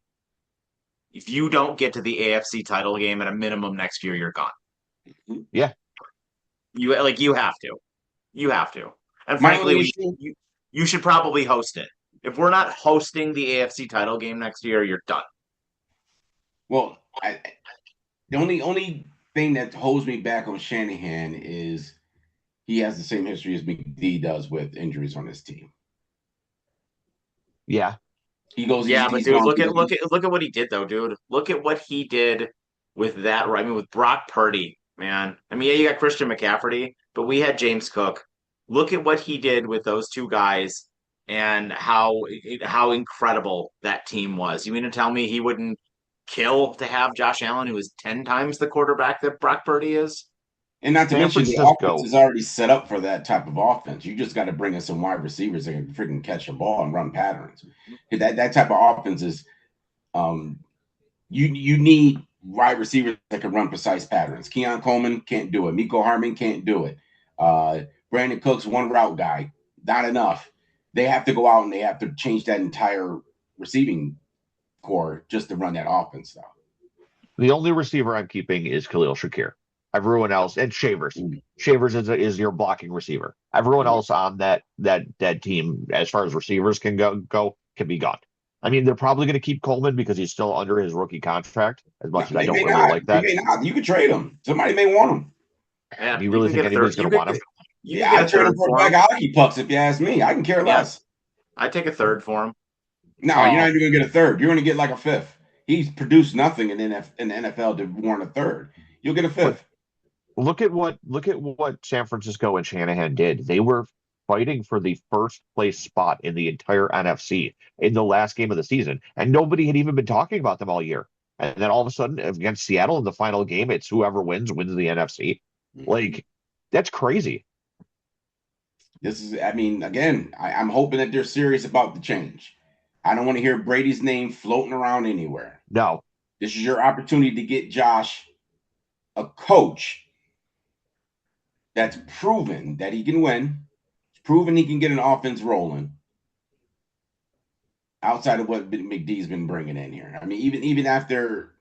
if you don't get to the AFC title game at a minimum next year, you're gone. Yeah. You have to. You have to. And My frankly, only issue, you should probably host it. If we're not hosting the AFC title game next year, you're done. well, the only thing that holds me back on Shanahan is he has the same history as McD does with injuries on his team. Yeah. Yeah, but He's dude, gone through look at what he did though, dude. Look at what he did with that. I mean, with Brock Purdy, man. I mean, yeah, you got Christian McCaffrey, but we had James Cook. Look at what he did with those two guys and how incredible that team was. You mean to tell me he wouldn't kill to have Josh Allen, who is 10 times the quarterback that Brock Purdy is? And not to San mention, the offense Francisco. is already set up for that type of offense. You just got to bring in some wide receivers that can freaking catch the ball and run patterns. That type of offense is, um, you need wide receivers that can run precise patterns. Keon Coleman can't do it. Miko Harmon can't do it. Brandon Cooks, one route guy, not enough. They have to go out and they have to change that entire receiving core just to run that offense, though. The only receiver I'm keeping is Khalil Shakir. Everyone else, and Shavers. Mm. Shavers is your blocking receiver. Everyone else on that team, as far as receivers can go can be gone. I mean, they're probably going to keep Coleman because he's still under his rookie contract. As No, much as I they don't may really not. like They that, may not. You could trade him. Somebody may want him. Yeah, do you you really could think get a third. anybody's going to want him? You could Yeah, get I'd a trade him third for a for bag him. of hockey pucks if you ask me. I can care Yeah, less. I'd take a third for him. No, you're not even going to get a third. You're going to get like a fifth. He's produced nothing in the NFL to warrant a third. You'll get a But fifth. look at what San Francisco and Shanahan did. They were fighting for the first place spot in the entire NFC in the last game of the season, and nobody had even been talking about them all year. And then all of a sudden, against Seattle in the final game, it's whoever wins the NFC. Mhm. Like, that's crazy. This is, I mean, again, I'm hoping that they're serious about the change. I don't want to hear Brady's name floating around anywhere. No, This is your opportunity to get Josh a coach that's proven that he can win. It's proven he can get an offense rolling outside of what McD's been bringing in here. I mean, even after,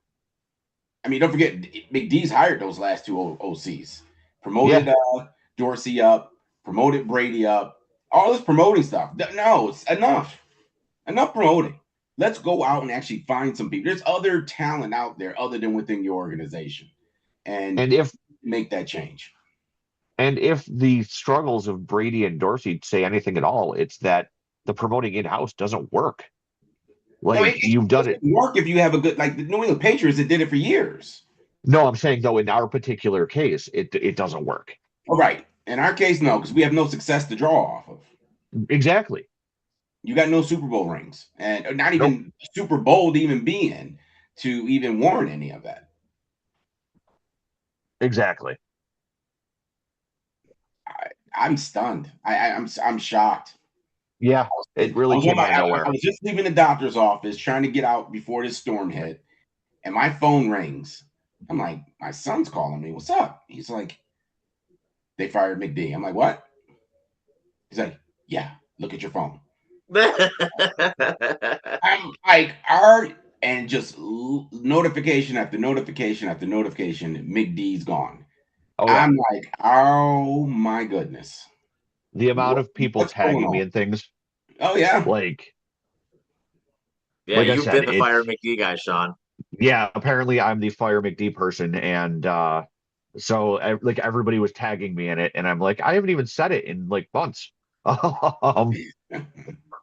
I mean, don't forget McD's hired those last two OCs, promoted yeah, Dorsey up, promoted Brady up, all this promoting stuff. No, it's enough. Enough promoting. Let's go out and actually find some people. There's other talent out there other than within your organization, and and if make that change. and if the struggles of Brady and Dorsey say anything at all, it's that the promoting in-house doesn't work. No, Like you've done doesn't it. work if you have a good, like the New England Patriots that did it for years. No, I'm saying though in our particular case, it doesn't work. All right. In our case, no, because we have no success to draw off of. Exactly. You got no Super Bowl rings, and not Nope. even Super Bowl to even be in to even warrant any of that. Exactly. I'm stunned. I'm shocked. Yeah, it really came out of I nowhere. was just leaving the doctor's office trying to get out before this storm hit, and my phone rings. I'm like, my son's calling me. What's up? He's like, they fired McD. I'm like, what? He's like, yeah, look at your phone. I'm like, and just notification after notification after notification, McD's gone. Oh yeah. I'm like, oh my goodness. The amount of people What's going tagging me on? in things, Oh yeah. like Yeah, like I you've said, been the Fire it's McD guy, Sean. yeah, apparently I'm the Fire McD person, and so like everybody was tagging me in it, and I'm like, I haven't even said it in like months.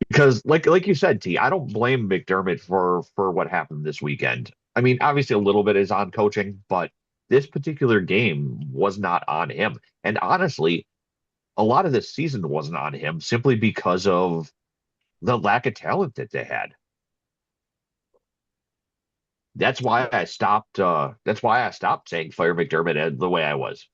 Because like you said, T, I don't blame McDermott for what happened this weekend. I mean, obviously a little bit is on coaching, but this particular game was not on him. And honestly, a lot of this season wasn't on him simply because of the lack of talent that they had. That's why I stopped saying fire McDermott the way I was.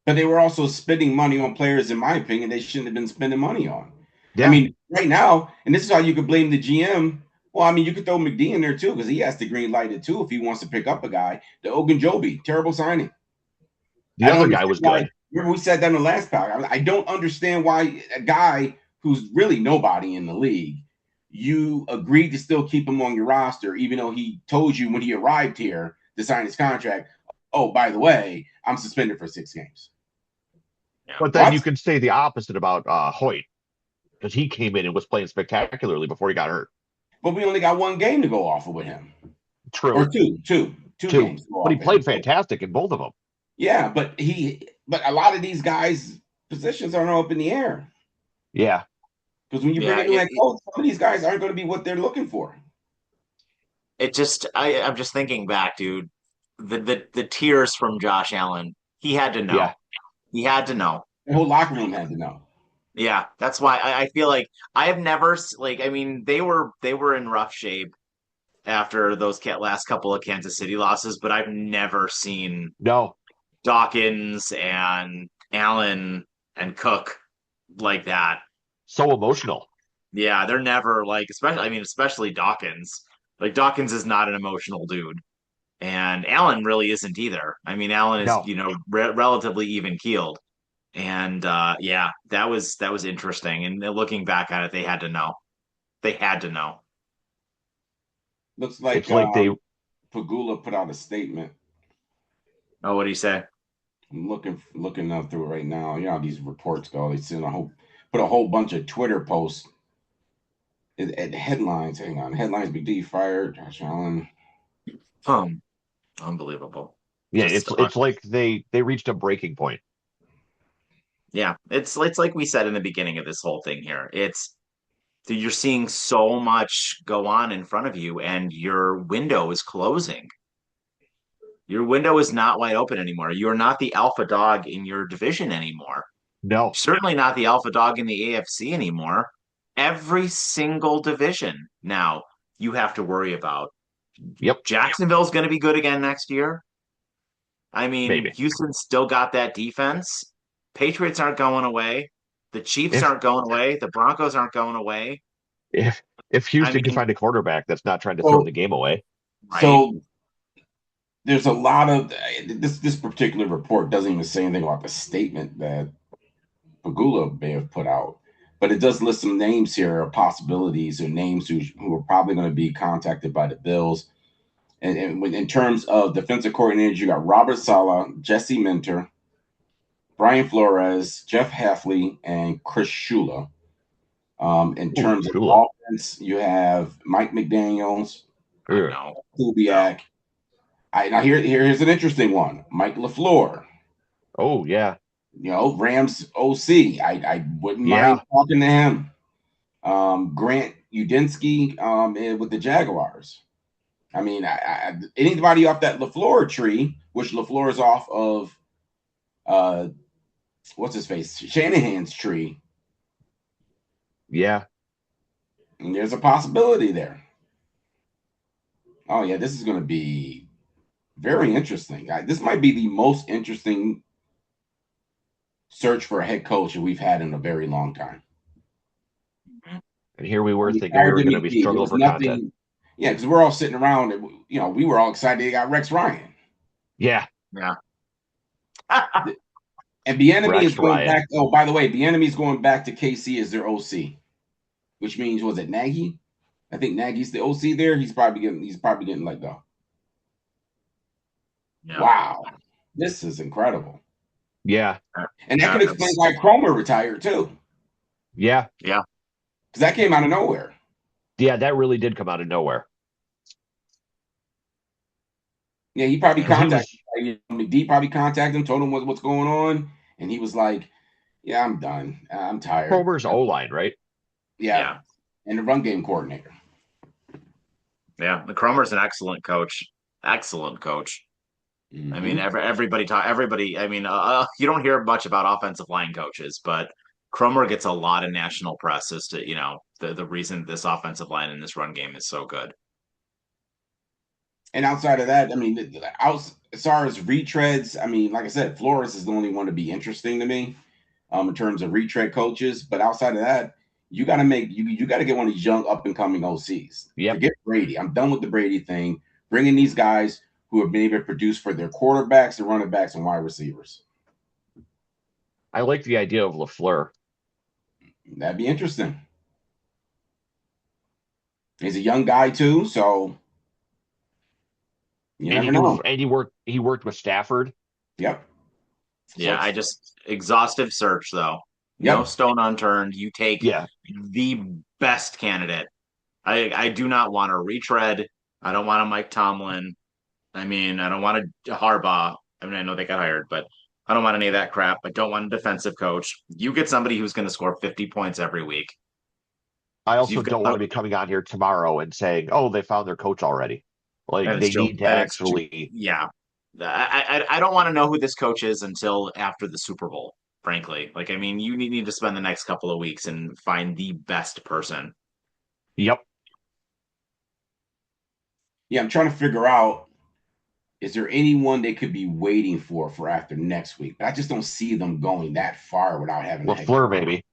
But they were also spending money on players, in my opinion, they shouldn't have been spending money on. I Yeah. mean, right now, and this is how you could blame the GM. Well, I mean, you could throw McD in there too, because he has to green light it too if he wants to pick up a guy. The Ogunjobi, terrible signing. The I don't other guy understand was why. good. Remember, we said that in the last pack. I don't understand why a guy who's really nobody in the league, you agreed to still keep him on your roster, even though he told you when he arrived here to sign his contract, oh, by the way, I'm suspended for 6 games. Yeah. But then What? you can say the opposite about Hoyt, because he came in and was playing spectacularly before he got hurt. But we only got one game to go off of with him, or True. two Two. games to go But he off of him. played fantastic in both of them. Yeah, but a lot of these guys' positions aren't up in the air. Yeah. Because when you bring Yeah, a new head coach, some of these guys aren't going to be what they're looking for. I'm just thinking back, dude. The tears from Josh Allen. He had to know. Yeah. He had to know. The whole locker room had to know. Yeah, that's why I feel like I have never like I mean they were in rough shape after those last couple of Kansas City losses, but I've never seen No. Dawkins and Allen and Cook like that. So emotional. Yeah, they're never like especially Dawkins. Like Dawkins is not an emotional dude. And Allen really isn't either. I mean, Allen is, No. relatively even keeled. And yeah, that was interesting. And looking back at it, they had to know. They had to know. Looks like It's like they Pagula put out a statement. Oh, what do you say? I'm looking up through it right now. You know how these reports go. They put a whole bunch of Twitter posts at headlines. Hang on, headlines: Big D fired, Josh Allen. Unbelievable. yeah, Just it's like they reached a breaking point. yeah, it's like we said in the beginning of this whole thing here. It's you're seeing so much go on in front of you, and your window is closing. Your window is not wide open anymore. You're not the alpha dog in your division anymore. No. Certainly not the alpha dog in the AFC anymore. Every single division now you have to worry about. Yep. Jacksonville's going to be good again next year. I mean, Maybe. Houston's still got that defense. Patriots aren't going away. The Chiefs If aren't going away. The Broncos aren't going away. if if I Houston can mean, find a quarterback that's not trying to throw So, the game away. right? so there's a lot of this particular report doesn't even say anything about the statement that Pagula may have put out, but it does list some names here of possibilities or names who are probably going to be contacted by the Bills. And in terms of defensive coordinators, you got Robert Saleh, Jesse Minter, Brian Flores, Jeff Hafley, and Chris Shula. In Ooh, terms of Shula. offense, you have Mike McDaniels, Ugh. No, Kubiak. Now here's an interesting one. Mike LaFleur, Oh yeah. Rams OC. I wouldn't mind Yeah. talking to him. Grant Udinski with the Jaguars. I mean, anybody off that LaFleur tree, which LaFleur is off of, what's his face, Shanahan's tree. Yeah. And there's a possibility there. Oh yeah, this is going to be very interesting. This might be the most interesting search for a head coach that we've had in a very long time. And here we were thinking we Prior were to going to be McGee, there struggling was for content. nothing. Yeah, because we're all sitting around and we were all excited they got Rex Ryan. Yeah. Yeah. And Bieniemy is Rex going Ryan. back. Oh, by the way, Bieniemy is going back to KC as their OC, which means was it Nagy? I think Nagy's the OC there. He's probably getting let go. Yeah. Wow, this is incredible. Yeah. And that could explain why Cromer retired too. Yeah. Yeah. Because that came out of nowhere. Yeah, that really did come out of nowhere. Yeah, he probably contacted McD. Probably contacted him, told him what's going on, and he was like, "Yeah, I'm done. I'm tired." Cromer's O-line, right? Yeah, and the run game coordinator. Yeah, the Cromer's an excellent coach. Excellent coach. Mm-hmm. I mean, everybody. I mean, you don't hear much about offensive line coaches, but Cromer gets a lot of national press as to the reason this offensive line and this run game is so good. And outside of that, I mean, as far as retreads, I mean, like I said, Flores is the only one to be interesting to me, in terms of retread coaches. But outside of that, you got to you got to get one of these young up and coming OCs. Yep. Forget Brady. I'm done with the Brady thing. Bringing these guys who have been able to produce for their quarterbacks, their running backs, and wide receivers. I like the idea of LaFleur. That'd be interesting. He's a young guy too, so you never know. And he worked with Stafford. Yep. Yeah, exhaustive search though. Yep. No stone unturned. You take the best candidate. I do not want a retread. I don't want a Mike Tomlin. I mean, I don't want a Harbaugh. I mean, I know they got hired, but I don't want any of that crap. I don't want a defensive coach. You get somebody who's going to score 50 points every week. I also don't want to be coming on here tomorrow and saying, "Oh, they found their coach already." Like they need to actually. Yeah, I don't want to know who this coach is until after the Super Bowl. Frankly, like I mean, you need to spend the next couple of weeks and find the best person. Yep. Yeah, I'm trying to figure out, is there anyone they could be waiting for after next week? But I just don't see them going that far without having LaFleur, maybe.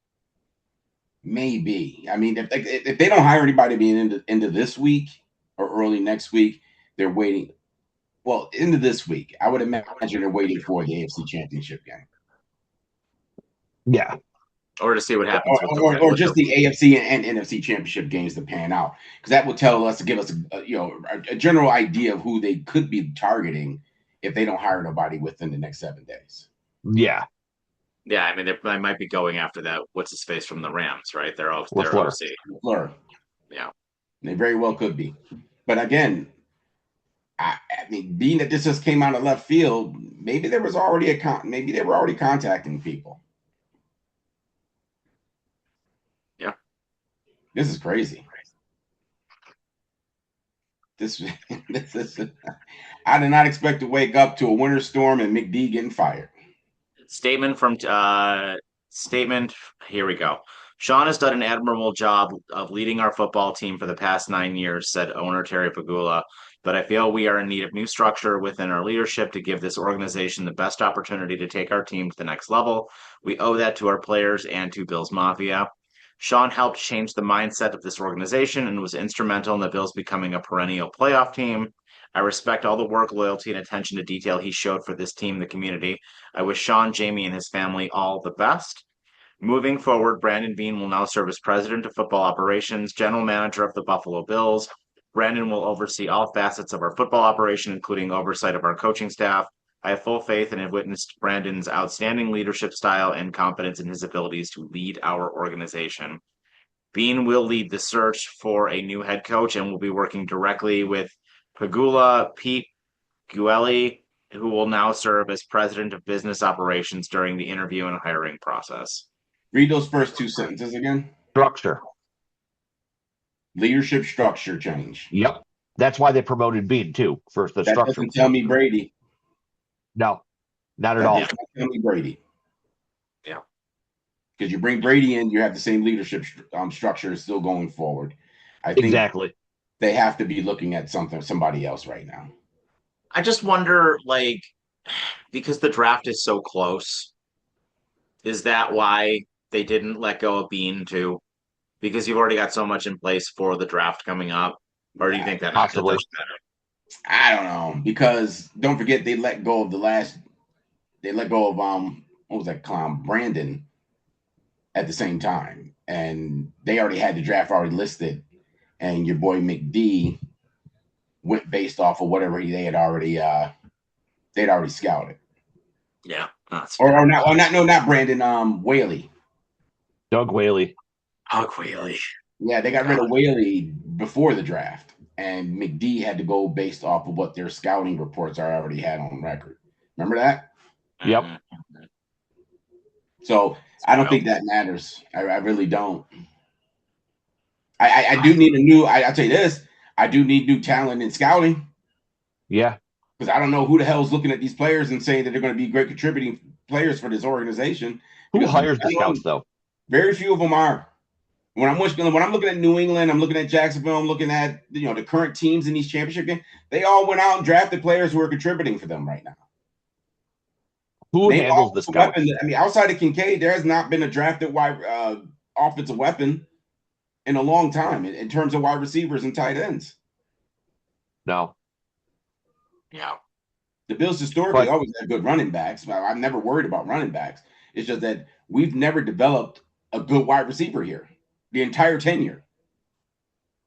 Maybe. I mean, if they don't hire anybody being into this week or early next week, they're waiting. Well, into this week, I would imagine they're waiting for the AFC Championship game. Yeah. Or to see what happens or just the AFC and NFC Championship games to pan out, because that will give us a general idea of who they could be targeting if they don't hire nobody within the next 7 days. Yeah. Yeah, I mean they might be going after that. What's his face from the Rams, right? They're OC. LaFleur. Yeah, they very well could be. But again, I mean, being that this just came out of left field, maybe there was already maybe they were already contacting people. Yeah, this is crazy. This is. I did not expect to wake up to a winter storm and McD getting fired. Statement. Here we go. Sean has done an admirable job of leading our football team for the past 9 years, said owner Terry Pegula. But I feel we are in need of new structure within our leadership to give this organization the best opportunity to take our team to the next level. We owe that to our players and to Bills Mafia. Sean helped change the mindset of this organization and was instrumental in the Bills becoming a perennial playoff team. I respect all the work, loyalty, and attention to detail he showed for this team and the community. I wish Sean, Jamie, and his family all the best. Moving forward, Brandon Beane will now serve as president of football operations, general manager of the Buffalo Bills. Brandon will oversee all facets of our football operation, including oversight of our coaching staff. I have full faith and have witnessed Brandon's outstanding leadership style and confidence in his abilities to lead our organization. Beane will lead the search for a new head coach and will be working directly with Pegula Pete Guelli, who will now serve as president of business operations during the interview and hiring process. Read those first two sentences again. Structure. Leadership structure change. Yep. That's why they promoted Bean too, for the That structure. doesn't tell me Brady. No, not at That all. does not tell me Brady. Yeah. Because you bring Brady in, you have the same leadership structure still going forward. I think Exactly. they have to be looking at somebody else right now. I just wonder, like, because the draft is so close, is that why they didn't let go of Bean too? Because you've already got so much in place for the draft coming up, or do you think that that Possibly. doesn't matter? I don't know, because don't forget they let go of what was that clown Brandon at the same time, and they already had the draft already listed, and your boy McD went based off of whatever they'd already scouted. Yeah, that's Or fair. not, not Brandon, Whaley. Doug Whaley. Oh, Quayle. Yeah, they got rid of Whaley before the draft, and McD had to go based off of what their scouting reports are already had on record. Remember that? Yep. Mm-hmm. So I don't think that matters. I really don't. I do need a new. I'll tell you this. I do need new talent in scouting Yeah. because I don't know who the hell is looking at these players and saying that they're going to be great contributing players for this organization. Who Because hires the scouts though? very few of them are. When I'm looking at New England, I'm looking at Jacksonville, I'm looking at the current teams in these championship games. They all went out and drafted players who are contributing for them right now. Who handles the scouts? Weapon. I mean, outside of Kincaid, there has not been a drafted offensive weapon in a long time in terms of wide receivers and tight ends. No. Yeah. The Bills historically always had good running backs. I'm never worried about running backs. It's just that we've never developed a good wide receiver here the entire tenure.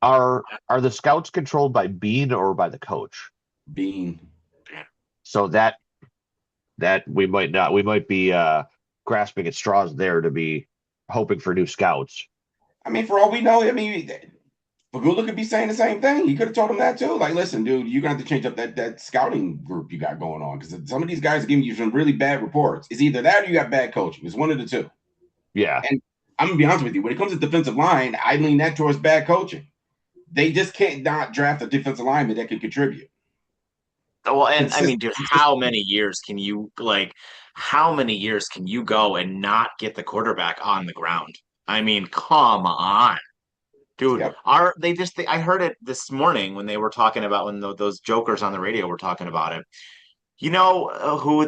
Are the scouts controlled by Bean or by the coach? Bean. So that we might be grasping at straws there to be hoping for new scouts. I mean, for all we know, Pagula could be saying the same thing. He could have told him that too. Like, listen, dude, you're gonna have to change up that scouting group you got going on because some of these guys are giving you some really bad reports. It's either that or you got bad coaching. It's one of the two. Yeah. And I'm gonna be honest with you. When it comes to defensive line, I lean that towards bad coaching. They just can't not draft a defensive lineman that can contribute. Well, and I mean, dude, how many years can you go and not get the quarterback on the ground? I mean, come on. Dude, Yep. I heard it this morning when they were talking about those jokers on the radio were talking about it. You know who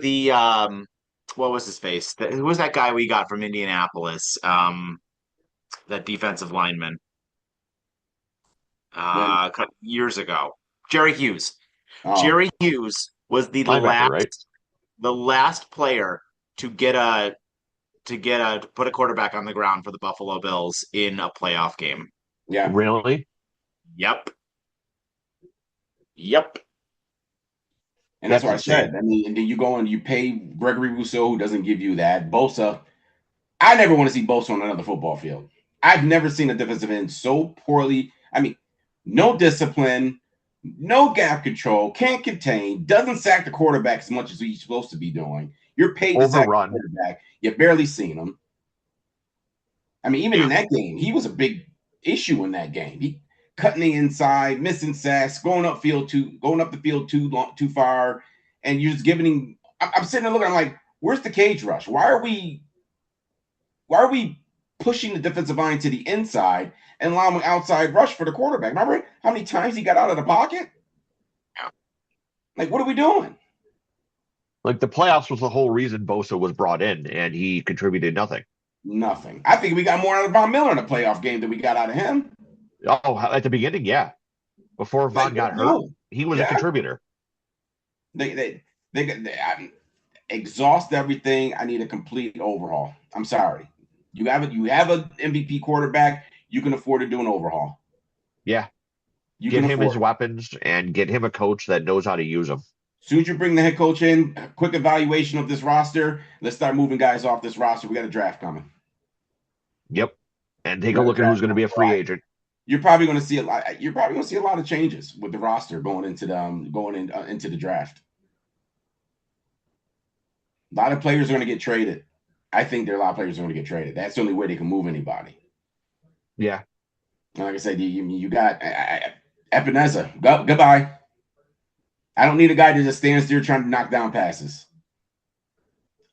what was his face? Who was that guy we got from Indianapolis? That defensive lineman Then, a couple years ago. Jerry Hughes. oh, Jerry Hughes was Linebacker, right? the last player to put a quarterback on the ground for the Buffalo Bills in a playoff game. yeah. Really? Yep. Yep. And that's what I insane. said. I mean, and then you go and you pay Gregory Rousseau, who doesn't give you that. Bosa, I never want to see Bosa on another football field. I've never seen a defensive end so poorly. I mean, no discipline, no gap control, can't contain, doesn't sack the quarterback as much as he's supposed to be doing. You're paid to sack the quarterback. You've barely seen him. I mean, even in that game, he was a big issue in that game. He cutting the inside, missing sacks, going up the field too far, and you're just giving him. I'm sitting there looking. I'm like, where's the cage rush? Why are we pushing the defensive line to the inside and allowing outside rush for the quarterback? Remember how many times he got out of the pocket? Yeah. Like, what are we doing? Like the playoffs was the whole reason Bosa was brought in, and he contributed nothing. Nothing. I think we got more out of Von Miller in a playoff game than we got out of him. Oh, at the beginning, yeah. Before Von got hurt, he was a contributor. They exhaust everything. I need a complete overhaul. I'm sorry. You have an MVP quarterback. You can afford to do an overhaul. Yeah. Get him his weapons and get him a coach that knows how to use them. As soon as you bring the head coach in, a quick evaluation of this roster. Let's start moving guys off this roster. We got a draft coming. Yep. And take a look at who's going to be a free agent. You're probably going to see a lot. You're probably going to see a lot of changes with the roster going into the draft. A lot of players are going to get traded. I think there are a lot of players are going to get traded. That's the only way they can move anybody. Yeah. And like I said, you got Epineza. Goodbye. I don't need a guy that just stands there trying to knock down passes.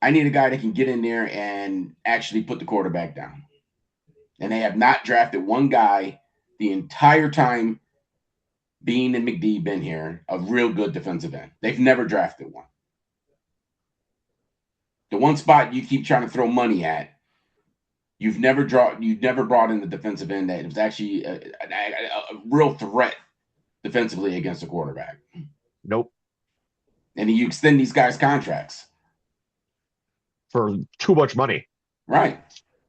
I need a guy that can get in there and actually put the quarterback down. And they have not drafted one guy the entire time Bean and McD been here, a real good defensive end. They've never drafted one. The one spot you keep trying to throw money at, you've never brought in the defensive end that was actually a real threat defensively against the quarterback. Nope. And you extend these guys' contracts For too much money. Right.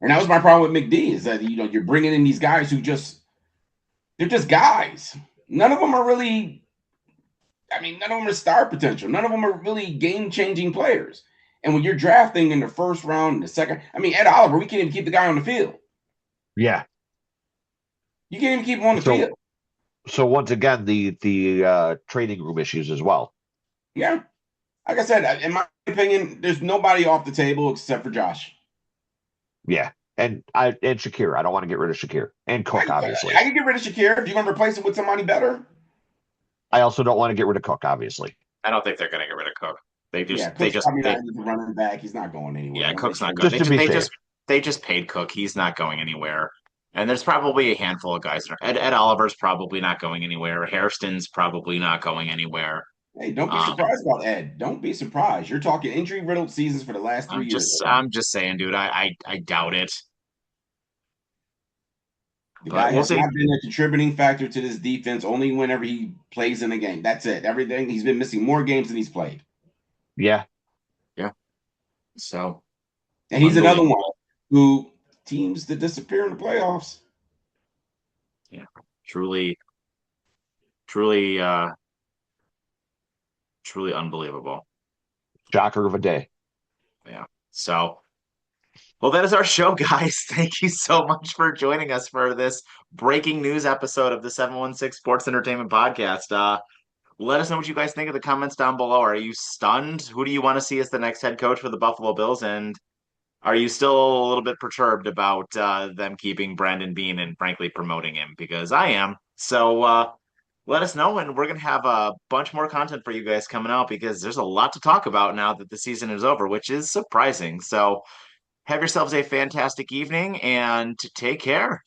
And that was my problem with McD is that you're bringing in these guys who they're just guys. None of them are really, none of them are star potential. None of them are really game-changing players. And when you're drafting in the first round, in the second, Ed Oliver, we can't even keep the guy on the field. Yeah. You can't even keep him on the field. So once again, the training room issues as well. Yeah. Like I said, in my opinion, there's nobody off the table except for Josh. Yeah. And Shakir. I don't want to get rid of Shakir. And Cook, obviously. I can get rid of Shakir if you're going to replace him with somebody better. I also don't want to get rid of Cook, obviously. I don't think they're going to get rid of Cook. He's running back. He's not going anywhere. Yeah, Cook's not going. They just paid Cook. He's not going anywhere. And there's probably a handful of guys. Ed Oliver's probably not going anywhere. Hairston's probably not going anywhere. Hey, don't be surprised about Ed. Don't be surprised. You're talking injury-riddled seasons for the last 3 years. I'm just saying, dude. I doubt it. The guy has not been a contributing factor to this defense only whenever he plays in a game. That's it. Everything. He's been missing more games than he's played. Yeah. Yeah. So. And he's another one who teams that disappear in the playoffs. Yeah. Truly unbelievable. Shocker of a day. Yeah. So, well, that is our show, guys. Thank you so much for joining us for this breaking news episode of the 716 Sports Entertainment Podcast. Let us know what you guys think of the comments down below. Are you stunned? Who do you want to see as the next head coach for the Buffalo Bills? And are you still a little bit perturbed about them keeping Brandon Beane and frankly promoting him? Because I am. So let us know, and we're going to have a bunch more content for you guys coming out because there's a lot to talk about now that the season is over, which is surprising. So have yourselves a fantastic evening and take care.